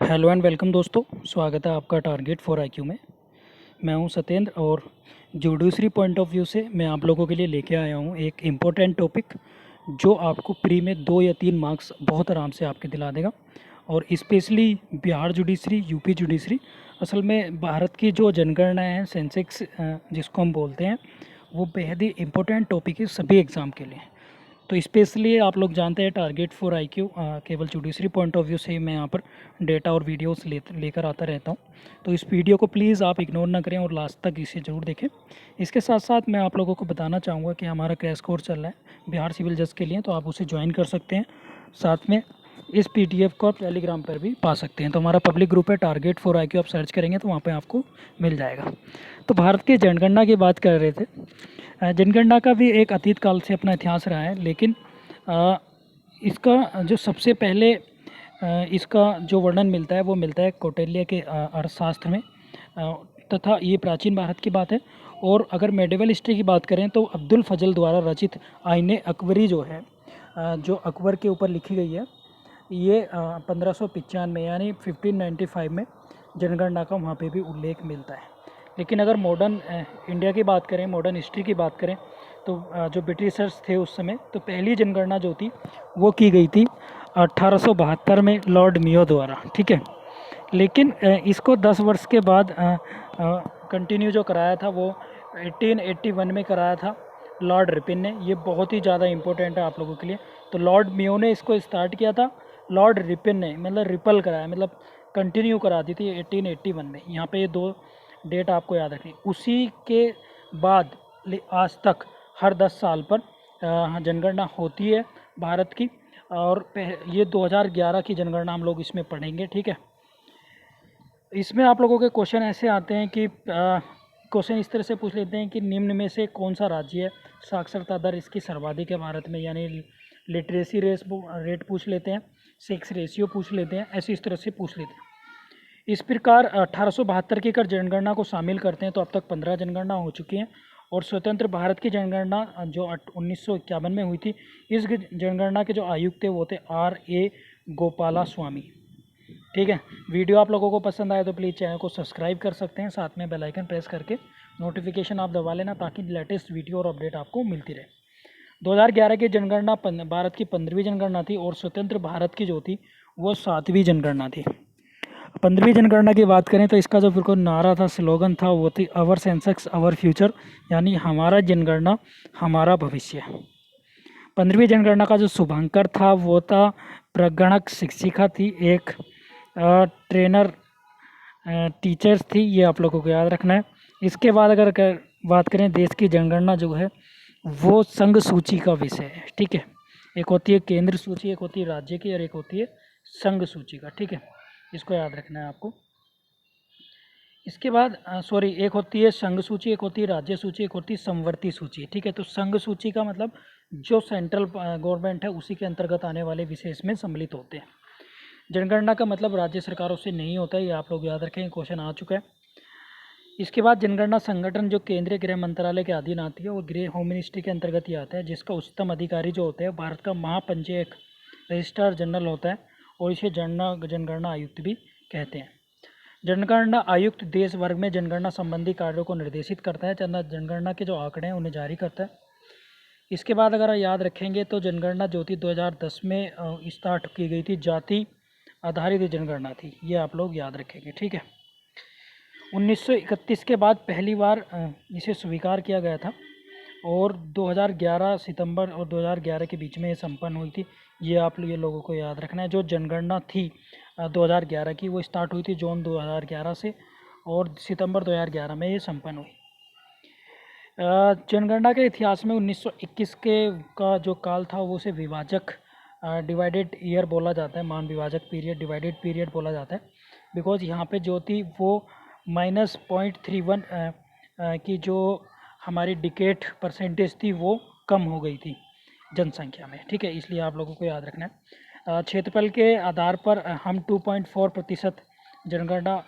Hello and welcome दोस्तों, स्वागत है आपका टारगेट फॉर आईक्यू में। मैं हूं सत्येंद्र और जुडिशरी पॉइंट ऑफ व्यू से मैं आप लोगों के लिए लेके आया हूं एक इम्पोर्टेंट टॉपिक जो आपको प्री में 2 या 3 मार्क्स बहुत आराम से आपके दिला देगा। और specially Bihar judiciary, UP judiciary, असल में भारत की जो जनगणना है, सेंसेक्स जिसको हम बोलते हैं, वो बेहद ही इम्पोर्टेंट टॉपिक है सभी एग्ज़ाम के लिए। तो स्पेशली आप लोग जानते हैं टारगेट फॉर आईक्यू केवल जुडिशरी पॉइंट ऑफ व्यू से ही मैं यहाँ पर डेटा और वीडियोस लेकर आता रहता हूँ। तो इस वीडियो को प्लीज़ आप इग्नोर ना करें और लास्ट तक इसे ज़रूर देखें। इसके साथ साथ मैं आप लोगों को बताना चाहूँगा कि हमारा क्रैश कोर्स चल रहा है बिहार सिविल जज के लिए, तो आप उसे ज्वाइन कर सकते हैं। साथ में इस PDF को आप टेलीग्राम पर भी पा सकते हैं। तो हमारा पब्लिक ग्रुप है टारगेट फॉर आईक्यू, आप सर्च करेंगे तो वहाँ पर आपको मिल जाएगा। तो भारत की जनगणना की बात कर रहे थे। जनगणना का भी एक अतीत काल से अपना इतिहास रहा है, लेकिन इसका जो सबसे पहले इसका जो वर्णन मिलता है वो मिलता है कौटिल्य के अर्थशास्त्र में, तथा ये प्राचीन भारत की बात है। और अगर मेडिवल हिस्ट्री की बात करें तो अब्दुल फजल द्वारा रचित आईने अकबरी जो है, जो अकबर के ऊपर लिखी गई है, ये 1595 यानी 1595 में जनगणना का वहाँ पे भी उल्लेख मिलता है। लेकिन अगर मॉडर्न इंडिया की बात करें, मॉडर्न हिस्ट्री की बात करें, तो जो ब्रिटिशर्स थे उस समय, तो पहली जनगणना जो थी वो की गई थी 1872 में लॉर्ड मियो द्वारा, ठीक है। लेकिन इसको 10 वर्ष के बाद कंटिन्यू जो कराया था वो 1881 में कराया था लॉर्ड रिपिन ने। ये बहुत ही ज़्यादा इम्पोर्टेंट है आप लोगों के लिए। तो लॉर्ड मियो ने इसको स्टार्ट किया था, लॉर्ड रिपिन ने मतलब रिपल कराया, मतलब कंटिन्यू करा दी थी 1881 में। यहाँ पे ये 2 डेट आपको याद रखनी। उसी के बाद आज तक हर 10 साल पर जनगणना होती है भारत की। और ये 2011 की जनगणना हम लोग इसमें पढ़ेंगे, ठीक है। इसमें आप लोगों के क्वेश्चन ऐसे आते हैं कि क्वेश्चन इस तरह से पूछ लेते हैं कि निम्न में से कौन सा राज्य है साक्षरता दर इसकी सर्वाधिक है भारत में, यानी लिटरेसी रेट पूछ लेते हैं, सेक्स रेशियो पूछ लेते हैं, ऐसे इस तरह से पूछ लेते हैं। इस प्रकार 1872 की अगर जनगणना को शामिल करते हैं तो अब तक 15 जनगणना हो चुकी हैं। और स्वतंत्र भारत की जनगणना जो 1951 में हुई थी, इस जनगणना के जो आयुक्त थे वो थे RA गोपाला स्वामी, ठीक है। वीडियो आप लोगों को पसंद आए तो प्लीज़ चैनल को सब्सक्राइब कर सकते हैं, साथ में बेल आइकन प्रेस करके नोटिफिकेशन आप दबा लेना ताकि लेटेस्ट वीडियो और अपडेट आपको मिलती रहे। 2011 की जनगणना भारत की 15वीं जनगणना थी और स्वतंत्र भारत की जो थी वो 7वीं जनगणना थी। 15वीं जनगणना की बात करें तो इसका जो बिल्कुल नारा था, स्लोगन था, वो थी अवर सेंसेक्स अवर फ्यूचर, यानी हमारा जनगणना हमारा भविष्य। 15वीं जनगणना का जो शुभांकर था वो था प्रगणक शिक्षिका थी, एक ट्रेनर टीचर्स थी, ये आप लोगों को याद रखना है। इसके बाद अगर बात करें देश की जनगणना जो है वो संघ सूची का विषय है, ठीक है। एक होती है केंद्र सूची, एक होती है राज्य की, और एक होती है संघ सूची का, ठीक है। इसको याद रखना है आपको। इसके बाद एक होती है संघ सूची, एक होती है राज्य सूची, एक होती है समवर्ती सूची, ठीक है। तो संघ सूची का मतलब जो सेंट्रल गवर्नमेंट है उसी के अंतर्गत आने वाले विषय इसमें सम्मिलित होते हैं। जनगणना का मतलब राज्य सरकारों से नहीं होता है, ये आप लोग याद रखें, क्वेश्चन आ चुका है। इसके बाद जनगणना संगठन जो केंद्रीय गृह मंत्रालय के अधीन आती है और गृह होम मिनिस्ट्री के अंतर्गत ही आता है, जिसका उच्चतम अधिकारी जो होता है भारत का महापंचायक रजिस्ट्रार जनरल होता है, और इसे जनगणना आयुक्त भी कहते हैं। जनगणना आयुक्त देश वर्ग में जनगणना संबंधी कार्यों को निर्देशित करता है, जनगणना के जो आंकड़े हैं उन्हें जारी करता है। इसके बाद अगर याद रखेंगे तो जनगणना जो थी 2010 में स्टार्ट की गई थी, जाति आधारित जनगणना थी, ये आप लोग याद रखेंगे, ठीक है। 1931 के बाद पहली बार इसे स्वीकार किया गया था और 2011 सितंबर और 2011 के बीच में ये संपन्न हुई थी, ये लोगों को याद रखना है। जो जनगणना थी 2011 की, वो स्टार्ट हुई थी जून 2011 से और सितंबर 2011 में ये संपन्न हुई। जनगणना के इतिहास में 1921 का जो काल था वो उसे विभाजक डिवाइडेड ईयर बोला जाता है, मान विभाजक पीरियड, डिवाइडेड पीरियड बोला जाता है, बिकॉज यहाँ पे जो थी वो -0.31 की जो हमारी डिकेट परसेंटेज थी वो कम हो गई थी जनसंख्या में, ठीक है। इसलिए आप लोगों को याद रखना है। क्षेत्रफल के आधार पर हम 2.4% जनगणना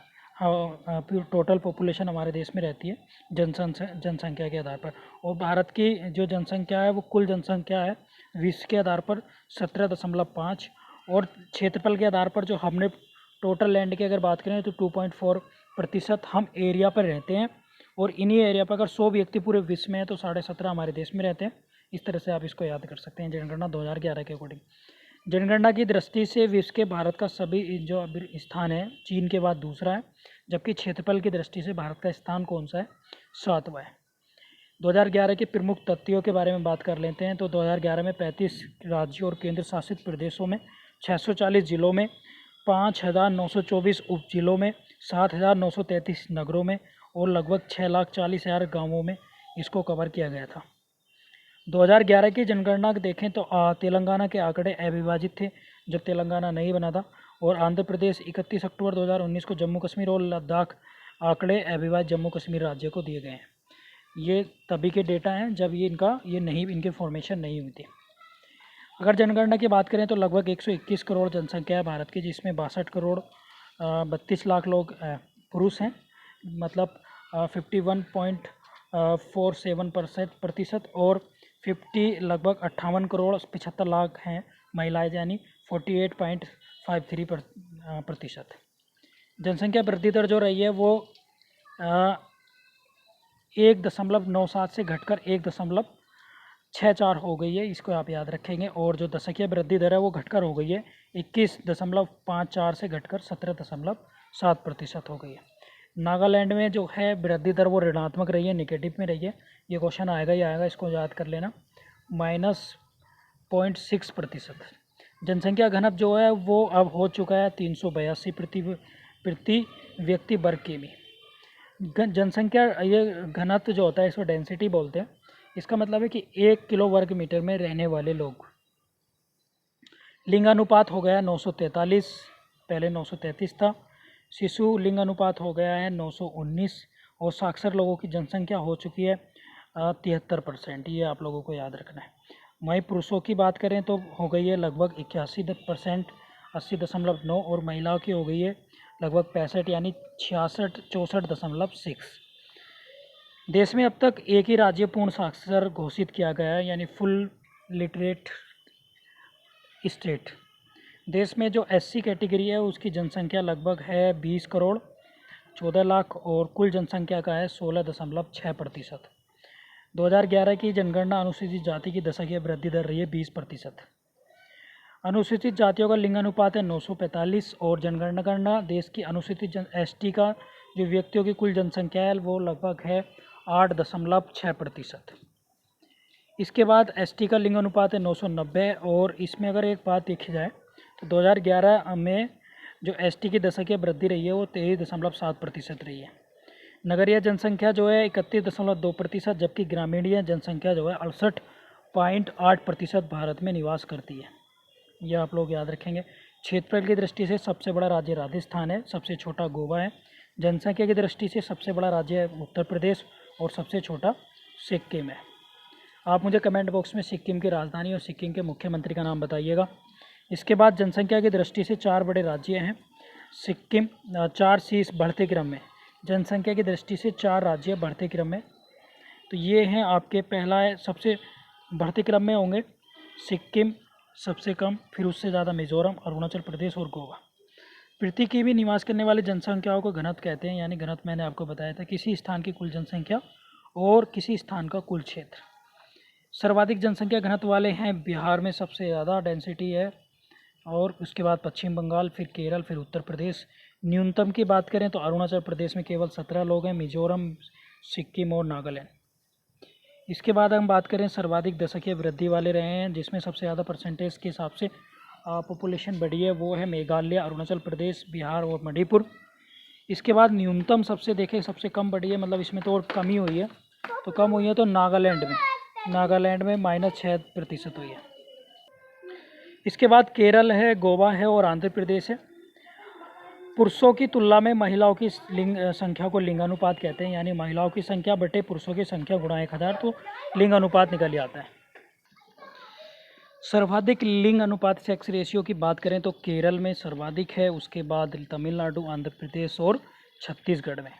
टोटल पॉपुलेशन हमारे देश में रहती है जनसंख्या के आधार पर। और भारत की जो जनसंख्या है वो कुल जनसंख्या है विश्व के आधार पर 17.5, और क्षेत्रफल के आधार पर जो हमने टोटल लैंड की अगर बात करें तो 2.4% हम एरिया पर रहते हैं, और इन्हीं एरिया पर अगर 100 व्यक्ति पूरे विश्व में है तो 17.5 हमारे देश में रहते हैं। इस तरह से आप इसको याद कर सकते हैं जनगणना 2011 के अकॉर्डिंग। जनगणना की दृष्टि से विश्व के भारत का सभी जो स्थान है चीन के बाद दूसरा है, जबकि क्षेत्रफल की दृष्टि से भारत का स्थान कौन सा है, 7वां है। 2011 के प्रमुख तथ्यों के बारे में बात कर लेते हैं। तो 2011 में 35 राज्यों और केंद्र शासित प्रदेशों में, 640 जिलों में, 5,924 उप जिलों में, 7,933 नगरों में और लगभग 6,40,000 गाँवों में इसको कवर किया गया था। 2011 की जनगणना देखें तो तेलंगाना के आंकड़े अविभाजित थे जब तेलंगाना नहीं बना था, और आंध्र प्रदेश 31 अक्टूबर 2019 को जम्मू कश्मीर और लद्दाख आंकड़े अविभाजित जम्मू कश्मीर राज्य को दिए गए हैं। ये तभी के डेटा हैं जब इनकी फॉर्मेशन नहीं हुई थी। अगर जनगणना की बात करें तो लगभग 121 करोड़ जनसंख्या है भारत की, जिसमें 62 करोड़ 32 लाख लोग पुरुष हैं, मतलब 51.47% और 50 लगभग 58 करोड़ 75 लाख हैं महिलाएं, यानी 48.53%। जनसंख्या वृद्धि दर जो रही है वो 1.97 से घटकर 1.64 हो गई है, इसको आप याद रखेंगे। और जो दशकीय वृद्धि दर है वो घटकर हो गई है 21.54 से घटकर 17.7% हो गई है। नागालैंड में जो है वृद्धि दर वो ऋणात्मक रही है, नेगेटिव में रही है। ये क्वेश्चन आएगा ही आएगा, इसको याद कर लेना, -0.6%। जनसंख्या घनत्व जो है वो अब हो चुका है 382 प्रति व्यक्ति वर्ग किमी। जनसंख्या ये घनत्व जो होता है इसको डेंसिटी बोलते हैं। इसका मतलब है कि 1 किलो वर्ग मीटर में रहने वाले लोग। लिंगानुपात हो गया 943, पहले 933 था। शिशु लिंगानुपात हो गया है 919, और साक्षर लोगों की जनसंख्या हो चुकी है 73%। ये आप लोगों को याद रखना है। वहीं पुरुषों की बात करें तो हो गई है लगभग 81%, 80.9, और महिलाओं की हो गई है लगभग 65 यानी 64.6। देश में अब तक एक ही राज्य पूर्ण साक्षर घोषित किया गया है, यानी फुल लिटरेट स्टेट। देश में जो एससी कैटेगरी है उसकी जनसंख्या लगभग है 20 करोड़ 14 लाख, और कुल जनसंख्या का है 16.6%। 2011 की जनगणना अनुसूचित जाति की दशकीय वृद्धि दर रही है 20%। अनुसूचित जातियों का लिंगानुपात है 945, और जनगणना देश की अनुसूचित एसटी का जो व्यक्तियों की कुल जनसंख्या है वो लगभग है 8.6%। इसके बाद एसटी का लिंगानुपात है 990, और इसमें अगर एक बात देखी जाए तो 2011 में जो एसटी की दशकीय वृद्धि रही है वो 23.7% रही है। नगरीय जनसंख्या जो है 31.2%, जबकि ग्रामीणीय जनसंख्या जो है 68.8% भारत में निवास करती है। यह आप लोग याद रखेंगे। क्षेत्रफल की दृष्टि से सबसे बड़ा राज्य राजस्थान है, सबसे छोटा गोवा है। जनसंख्या की दृष्टि से सबसे बड़ा राज्य है उत्तर प्रदेश, और सबसे छोटा सिक्किम है। आप मुझे कमेंट बॉक्स में सिक्किम की राजधानी और सिक्किम के मुख्यमंत्री का नाम बताइएगा। इसके बाद जनसंख्या की दृष्टि से 4 बड़े राज्य हैं। सिक्किम 4 शीर्ष बढ़ते क्रम में, जनसंख्या की दृष्टि से 4 राज्य बढ़ते क्रम में। तो ये हैं आपके, पहला है सबसे बढ़ते क्रम में होंगे सिक्किम, सबसे कम, फिर उससे ज़्यादा मिजोरम, अरुणाचल प्रदेश और गोवा। पृथ्वी की भी निवास करने वाली जनसंख्याओं को घनत्व कहते हैं, यानी घनत्व मैंने आपको बताया था किसी स्थान की कुल जनसंख्या और किसी स्थान का कुल क्षेत्र। सर्वाधिक जनसंख्या घनत्व वाले हैं बिहार में सबसे ज़्यादा डेंसिटी है, और उसके बाद पश्चिम बंगाल, फिर केरल, फिर उत्तर प्रदेश। न्यूनतम की बात करें तो अरुणाचल प्रदेश में केवल 17 लोग हैं, मिजोरम, सिक्किम और नागालैंड। इसके बाद हम बात करें सर्वाधिक दशकीय वृद्धि वाले रहे हैं, जिसमें सबसे ज़्यादा परसेंटेज के हिसाब से पॉपुलेशन बढ़ी है, वो है मेघालय, अरुणाचल प्रदेश, बिहार और मणिपुर। इसके बाद न्यूनतम सबसे देखें सबसे कम बढ़ी है, मतलब इसमें तो और कमी हुई है, तो कम हुई है तो नागालैंड में -6% हुई है। इसके बाद केरल है, गोवा है और आंध्र प्रदेश है। पुरुषों की तुलना में महिलाओं की संख्या को लिंगानुपात कहते हैं, यानी महिलाओं की संख्या बटे पुरुषों की संख्या गुणा 1000, तो लिंगानुपात निकल आता है। सर्वाधिक लिंग अनुपात सेक्स रेशियो की बात करें तो केरल में सर्वाधिक है, उसके बाद तमिलनाडु, आंध्र प्रदेश और छत्तीसगढ़ में।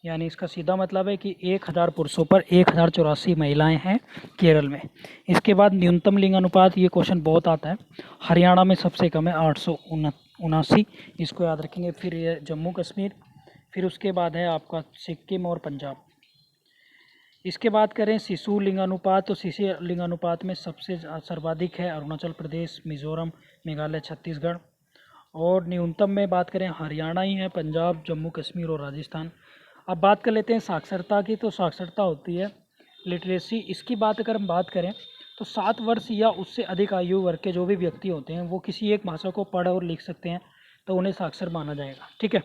यानी इसका सीधा मतलब है कि 1000 पुरुषों पर 1084 महिलाएं हैं केरल में। इसके बाद न्यूनतम लिंग अनुपात, ये क्वेश्चन बहुत आता है। हरियाणा में सबसे कम है 79, इसको याद रखेंगे। फिर ये जम्मू कश्मीर, फिर उसके बाद है आपका सिक्किम और पंजाब। इसके बाद करें शिशु लिंगानुपात, तो शिशु लिंगानुपात में सबसे सर्वाधिक है अरुणाचल प्रदेश, मिज़ोरम, मेघालय, छत्तीसगढ़। और न्यूनतम में बात करें हरियाणा ही है, पंजाब, जम्मू कश्मीर और राजस्थान। अब बात कर लेते हैं साक्षरता की। तो साक्षरता होती है लिटरेसी। इसकी बात अगर हम बात करें तो 7 वर्ष या उससे अधिक आयु वर्ग के जो भी व्यक्ति होते हैं वो किसी एक भाषा को पढ़ और लिख सकते हैं, तो उन्हें साक्षर माना जाएगा। ठीक है।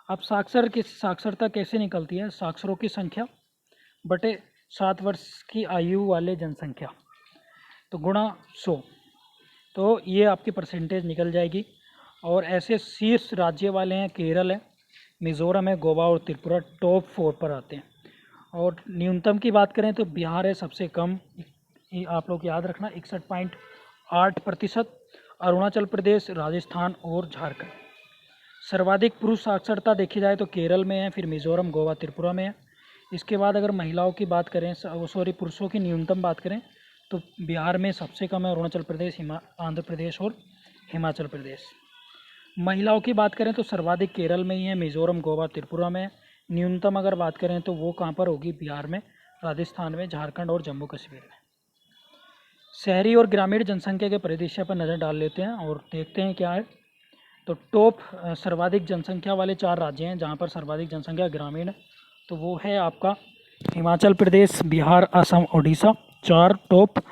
अब साक्षरता कैसे निकलती है? साक्षरों की संख्या बटे 7 वर्ष की आयु वाले जनसंख्या, तो गुणा 100, तो ये आपकी परसेंटेज निकल जाएगी। और ऐसे शीर्ष राज्य वाले हैं केरल है, मिज़ोरम है, गोवा और त्रिपुरा टॉप 4 पर आते हैं। और न्यूनतम की बात करें तो बिहार है सबसे कम, आप लोग याद रखना 61.8%। अरुणाचल प्रदेश, राजस्थान और झारखंड। सर्वाधिक पुरुष साक्षरता देखी जाए तो केरल में है, फिर मिज़ोरम, गोवा, त्रिपुरा में है। इसके बाद अगर महिलाओं की बात करें, पुरुषों की न्यूनतम बात करें तो बिहार में सबसे कम है अरुणाचल प्रदेश, आंध्र प्रदेश और हिमाचल प्रदेश। महिलाओं की बात करें तो सर्वाधिक केरल में ही है, मिज़ोरम, गोवा, त्रिपुरा में। न्यूनतम अगर बात करें तो वो कहाँ पर होगी? बिहार में, राजस्थान में, झारखंड और जम्मू कश्मीर में। शहरी और ग्रामीण जनसंख्या के परिदृश्य पर नज़र डाल लेते हैं और देखते हैं क्या है। तो टॉप सर्वाधिक जनसंख्या वाले 4 राज्य हैं जहाँ पर सर्वाधिक जनसंख्या ग्रामीण है, तो वो है आपका हिमाचल प्रदेश, बिहार, असम, उड़ीसा, 4 टॉप।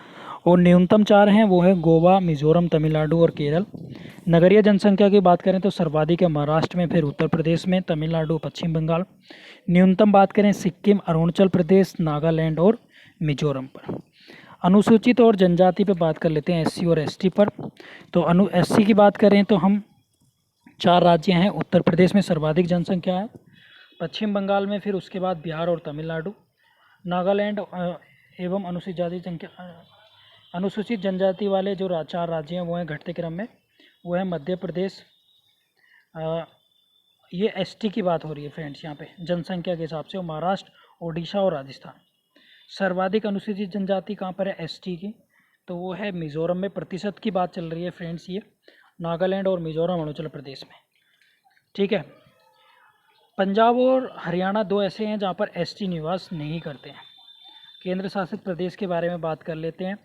और न्यूनतम 4 हैं, वो है गोवा, मिज़ोरम, तमिलनाडु और केरल। नगरीय जनसंख्या की बात करें तो सर्वाधिक है महाराष्ट्र में, फिर उत्तर प्रदेश में, तमिलनाडु, पश्चिम बंगाल। न्यूनतम बात करें सिक्किम, अरुणाचल प्रदेश, नागालैंड और मिजोरम पर। अनुसूचित और जनजाति पर बात कर लेते हैं, एससी और एसटी पर। तो एससी की बात करें तो हम 4 राज्य हैं, उत्तर प्रदेश में सर्वाधिक जनसंख्या है, पश्चिम बंगाल में, फिर उसके बाद बिहार और तमिलनाडु। नागालैंड एवं अनुसूचित जनजाति वाले जो 4 राज्य हैं वो हैं घटते क्रम में, वो है मध्य प्रदेश। ये एसटी की बात हो रही है फ्रेंड्स यहाँ पे जनसंख्या के हिसाब से, और महाराष्ट्र, ओडिशा और राजस्थान। सर्वाधिक अनुसूचित जनजाति कहाँ पर है एसटी की? तो वो है मिज़ोरम में, प्रतिशत की बात चल रही है फ्रेंड्स ये, नागालैंड और मिज़ोरम अरुणाचल प्रदेश में। ठीक है। पंजाब और हरियाणा 2 ऐसे हैं जहाँ पर एसटी निवास नहीं करते हैं। केंद्र शासित प्रदेश के बारे में बात कर लेते हैं।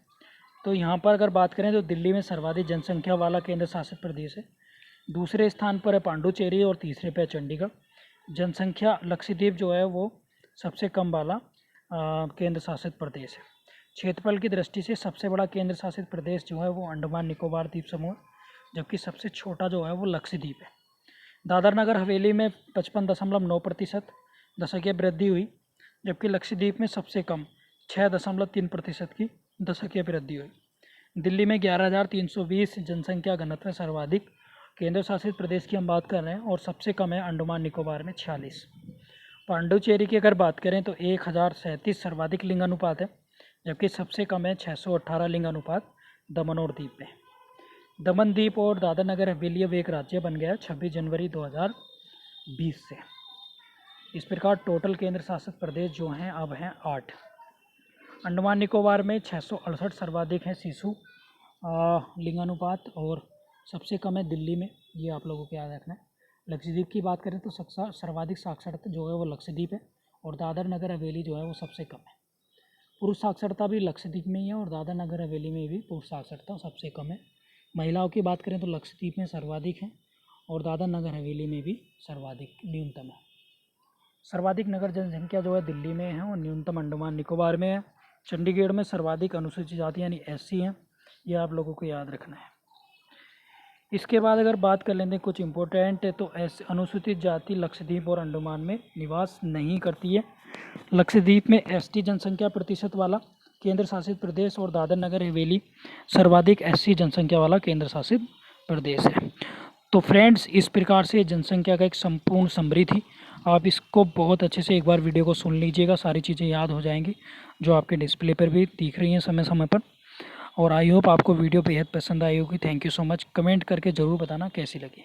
तो यहाँ पर अगर बात करें तो दिल्ली में सर्वाधिक जनसंख्या वाला केंद्र शासित प्रदेश है, दूसरे स्थान पर है पांडुचेरी और तीसरे पे है चंडीगढ़। जनसंख्या लक्षद्वीप जो है वो सबसे कम वाला केंद्र शासित प्रदेश है। क्षेत्रफल की दृष्टि से सबसे बड़ा केंद्र शासित प्रदेश जो है वो अंडमान निकोबार द्वीप समूह, जबकि सबसे छोटा जो है वो लक्षद्वीप है। दादर नगर हवेली में 55.9% दशकीय वृद्धि हुई, जबकि लक्षद्वीप में सबसे कम 6.3% की दशकीय वृद्धि हुई। दिल्ली में 11,320 जनसंख्या घनत्व सर्वाधिक। केंद्र शासित प्रदेश की हम बात कर रहे हैं और सबसे कम है अंडमान निकोबार में 46। पांडुचेरी की अगर बात करें तो 1037 सर्वाधिक लिंगानुपात है, जबकि सबसे कम है 618 लिंगानुपात दमन और दीव में। दमन द्वीप और दादर नगर हवेली अब एक राज्य बन गया 26 जनवरी 2020 से। इस प्रकार टोटल केंद्र शासित प्रदेश जो हैं अब हैं 8। अंडमान निकोबार में 668 सर्वाधिक हैं शिशु लिंगानुपात और सबसे कम है दिल्ली में, ये आप लोगों को याद रखना है। लक्षद्वीप की बात करें तो सर्वाधिक साक्षरता जो है वो लक्षद्वीप है और दादर नगर हवेली जो है वो सबसे कम है। पुरुष साक्षरता भी लक्षद्वीप में ही है और दादर नगर हवेली में भी पुरुष साक्षरता सबसे कम है। महिलाओं की बात करें तो लक्षद्वीप में सर्वाधिक है और दादर नगर हवेली में भी सर्वाधिक न्यूनतम है। सर्वाधिक नगर जनसंख्या जो है दिल्ली में है और न्यूनतम अंडमान निकोबार में है। चंडीगढ़ में सर्वाधिक अनुसूचित जाति यानी एससी हैं, ये आप लोगों को याद रखना है। इसके बाद अगर बात कर लेते हैं कुछ इम्पोर्टेंट है तो अनुसूचित जाति लक्षद्वीप और अंडमान में निवास नहीं करती है। लक्षद्वीप में एसटी जनसंख्या प्रतिशत वाला केंद्र शासित प्रदेश और दादर नगर हवेली सर्वाधिक एससी जनसंख्या वाला केंद्र शासित प्रदेश है। तो फ्रेंड्स इस प्रकार से जनसंख्या का एक संपूर्ण समरी थी। आप इसको बहुत अच्छे से एक बार वीडियो को सुन लीजिएगा, सारी चीज़ें याद हो जाएंगी जो आपके डिस्प्ले पर भी दिख रही हैं समय समय पर। और आई होप आपको वीडियो बेहद पसंद आई होगी। Thank you so much. Comment करके ज़रूर बताना कैसी लगी।